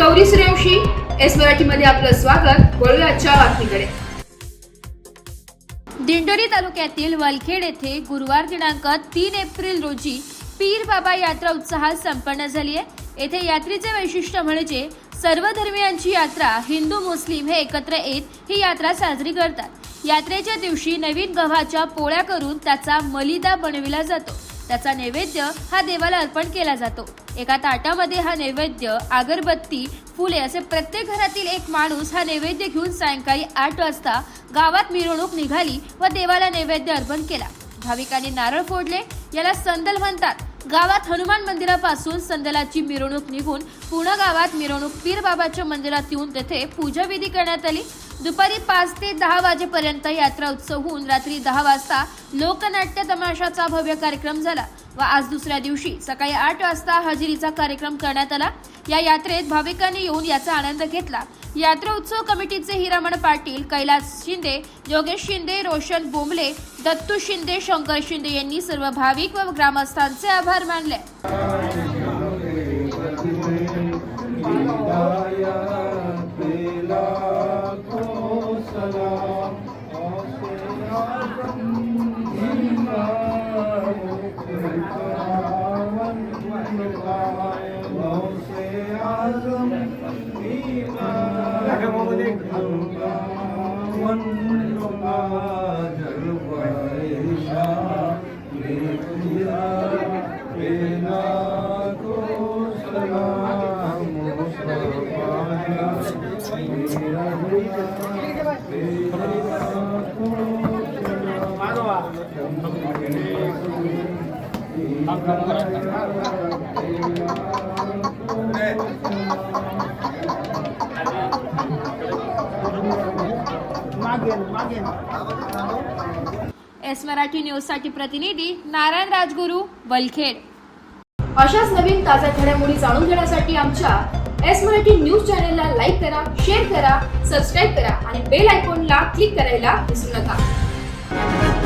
Gauri Suryavanshi, S Marathi मध्ये आपलं स्वागत। वळूया आजच्या बातमीकडे। दिंडोरी तालुक्यातील वलखेड येथे गुरुवार दिनांक 3 एप्रिल रोजी पीर बाबा यात्रा उत्साहात संपन्न झाली आहे। येथे यात्रेचे वैशिष्ट्य म्हणजे सर्व धर्मियांची यात्रा हिंदू मुस्लिम हे एकत्र येत ही यात्रा साजरी करतात। यात्रेच्या दिवशी नवीन गव्हाच्या पोळ्या करून त्याचा मलिदा बनविला जातो। त्याचा नैवेद्य हा देवाला अर्पण केला जातो। एका ताटामध्ये हा नैवेद्य, अगरबत्ती, फुले असे प्रत्येक घरातील एक माणूस हा नैवेद्य घेऊन सायंकाळी 8 वाजता गावात मिरवणूक निघाली व देवाला नैवेद्य अर्पण केला। भाविकांनी नारळ फोडले, याला संदल म्हणतात। गावात हनुमान मंदिरापासून संदलाची मिरवणूक निघून पूर्ण गावात मिरवणूक पीर बाबाच्या मंदिरात येऊन तेथे पूजा विधी करण्यात आली। दुपारी 5 ते 10 वाजेपर्यंत यात्रा उत्सव होऊन रात्री 10 वाजता लोकनाट्य तमाशाचा भव्य कार्यक्रम झाला व आज दुसऱ्या दिवशी सकाळी 8 वाजता हजेरीचा कार्यक्रम करण्यात आला। या यात्रेत भाविकांनी येऊन याचा आनंद घेतला। यात्रा उत्सव कमिटीचे हिरामण पाटील, कैलास शिंदे, योगेश शिंदे, रोशन बोंबले, दत्तू शिंदे, शंकर शिंदे यांनी सर्व भाविक व ग्रामस्थांचे आभार मानले। एस मराठी न्यूज साठी प्रतिनिधी नारायण राजगुरू, वलखेड। अशाच नवीन ताज्या घडामोडी जाणून घेण्यासाठी आमच्या एस मराठी न्यूज चॅनलला लाईक करा, शेअर करा, सबस्क्राईब करा आणि बेल आयकॉनला क्लिक करायला विसरू नका।